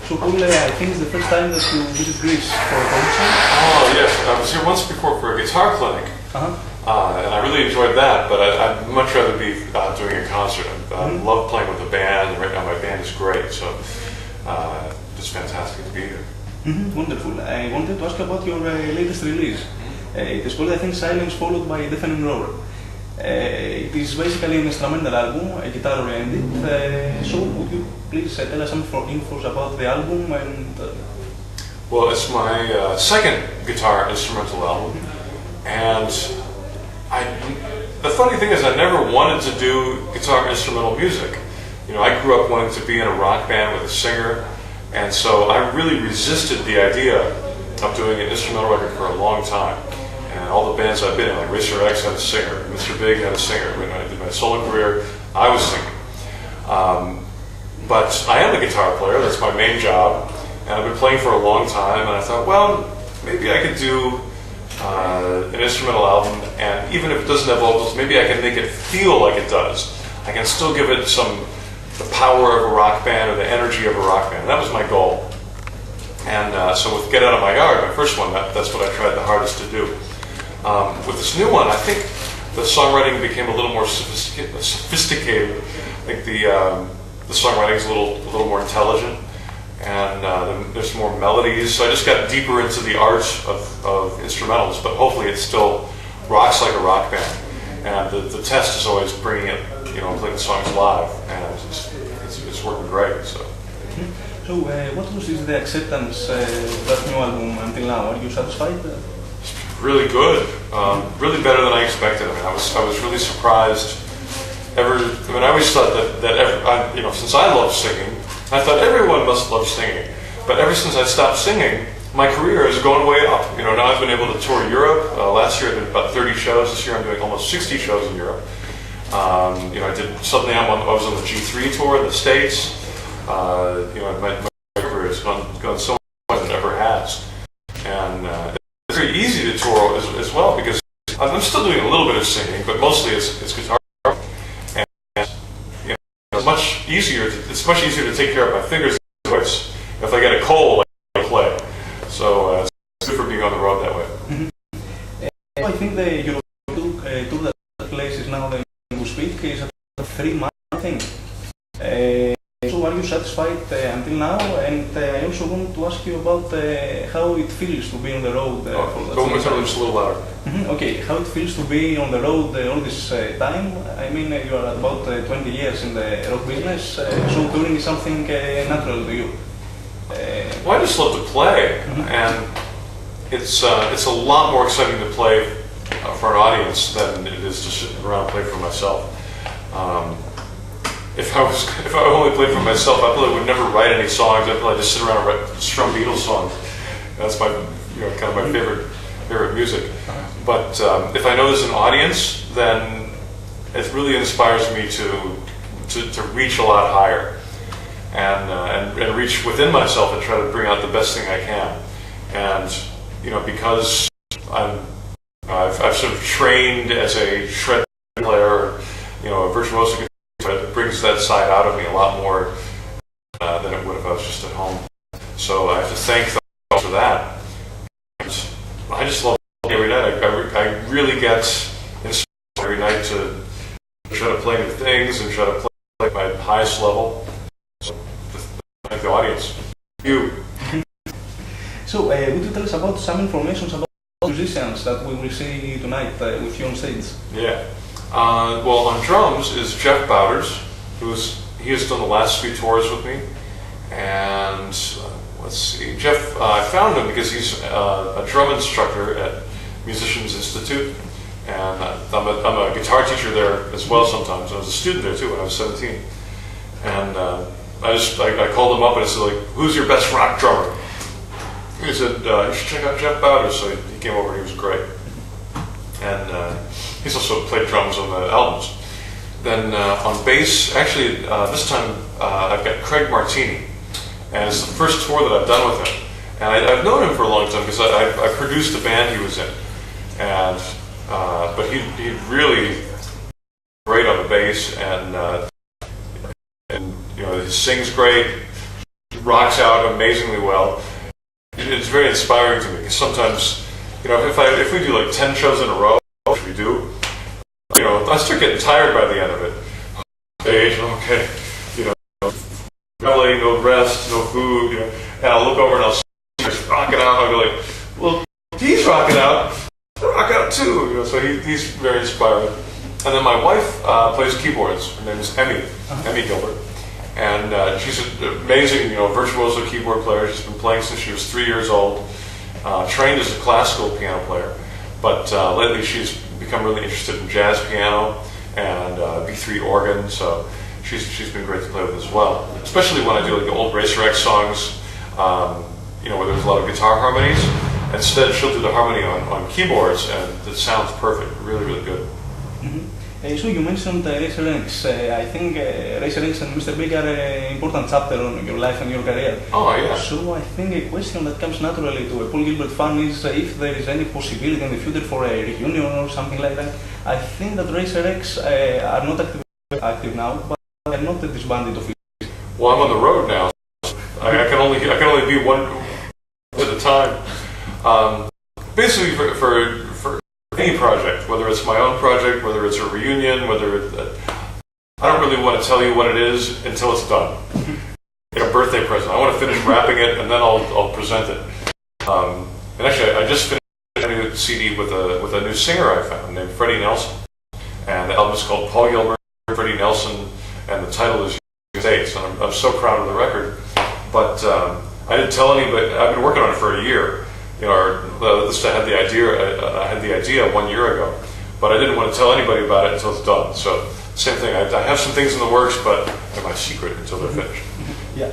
So Paul, I think it's the first time that you visit Greece for a concert. Oh yes, I was here once before for a guitar clinic, and I really enjoyed that. But I'd much rather be doing a concert. I love playing with a band, and right now my band is great, so it's fantastic to be here. Wonderful. I wanted to ask about your latest release. It is called, I think, Silence followed by Deafening Roar. It is basically an instrumental album, a guitar oriented. So would you please tell us some info about the album? Well, it's my second guitar instrumental album, and the funny thing is I never wanted to do guitar instrumental music. You know, I grew up wanting to be in a rock band with a singer, and so I really resisted the idea of doing an instrumental record for a long time. And all the bands I've been in, like Racer X had a singer, Mr. Big had a singer. When I did my solo career, I was singing. But I am a guitar player, that's my main job, and I've been playing for a long time, and I thought, well, maybe I could do an instrumental album, and even if it doesn't have vocals, maybe I can make it feel like it does. I can still give it the power of a rock band or the energy of a rock band. That was my goal. And so with Get Out of My Yard, my first one, that's what I tried the hardest to do. With this new one, I think the songwriting became a little more sophisticated. I think the songwriting is a little more intelligent, and there's more melodies. So I just got deeper into the art of instrumentals, but hopefully it still rocks like a rock band. And the test is always bringing it, playing the songs live, and it's working great. So. So what was the acceptance of that new album until now? Are you satisfied? Really good, really better than I expected. I mean, I was really surprised. I always thought that since I love singing, I thought everyone must love singing. But ever since I stopped singing, my career has gone way up. Now I've been able to tour Europe. Last year I did about 30 shows. This year I'm doing almost 60 shows in Europe. I did something. I was on the G3 tour in the States. My career has gone so much than it ever has, and it's very easy to tour as well because I'm still doing a little bit of singing, but mostly it's guitar, and it's much easier. It's much easier to take care of my fingers and voice. If I get a cold, I play. So it's good for being on the road that way. I think the European tour that places now that we speak is a 3 month thing. So are you satisfied until now? And I also want to ask you about how it feels to be on the road. Go just a little louder. Okay, how it feels to be on the road all this time. I mean, you are about 20 years in the rock business, so touring is something natural to you. Well, I just love to play, and it's a lot more exciting to play for an audience than it is to sit around and play for myself. If I only played for myself, I probably would never write any songs. I'd probably just sit around and strum Beatles songs. That's my, kind of my favorite music. But if I know there's an audience, then it really inspires me to reach a lot higher, and reach within myself and try to bring out the best thing I can. And because I've sort of trained as a shred player, a virtuoso. It brings that side out of me a lot more than it would if I was just at home. So I have to thank them for that. And I just love playing every night. I really get inspired every night to try to play new things and try to play at my highest level. So thank the audience. You. So would you tell us about some information about musicians that we will see tonight with you on stage? Yeah. Well, on drums is Jeff Bowders, he has done the last few tours with me, and let's see, Jeff, I found him because he's a drum instructor at Musicians Institute, and I'm a guitar teacher there as well sometimes. I was a student there too when I was 17, and I called him up and I said, like, who's your best rock drummer? He said, you should check out Jeff Bowders. So he came over and he was great. And he's also played drums on the albums. Then on bass, actually this time I've got Craig Martini, and it's the first tour that I've done with him. And I've known him for a long time because I produced the band he was in, and but he really great on the bass, and he sings great, rocks out amazingly well. It's very inspiring to me because sometimes, you know, if we do like 10 shows in a row, which we do, you know, I start getting tired by the end of it. Stage, okay, you know, no rest, no food, you know, and I'll look over and I'll see he's rocking out. I'll be like, well, he's rocking out. Rock out too, you know. So he's very inspiring. And then my wife plays keyboards. Her name is Emmy Gilbert, and she's an amazing, you know, virtuoso keyboard player. She's been playing since she was 3 years old. Trained as a classical piano player, but lately she's become really interested in jazz piano and B3 organ. So she's been great to play with as well. Especially when I do like the old Racer X songs, you know, where there's a lot of guitar harmonies. Instead, she'll do the harmony on keyboards, and it sounds perfect. Really, really good. So you mentioned Racer X. I think Racer X and Mr. Big are an important chapter on your life and your career. Oh, yeah. So I think a question that comes naturally to a Paul Gilbert fan is if there is any possibility in the future for a reunion or something like that. I think that Racer X are not active now, but are not disbanded officially. Well, I'm on the road now. I can only be one at a time. Basically, for any project, whether it's my own project, whether it's a reunion, I don't really want to tell you what it is until it's done. Like a birthday present. I want to finish wrapping it and then I'll present it. And actually, I just finished a new CD with a new singer I found named Freddie Nelson, and the album is called Paul Gilbert, Freddie Nelson, and the title is States. And I'm so proud of the record, but I didn't tell anybody. I've been working on it for a year. You know, I had the idea 1 year ago, but I didn't want to tell anybody about it until it's done. So same thing. I have some things in the works, but they're my secret until they're finished. Yeah.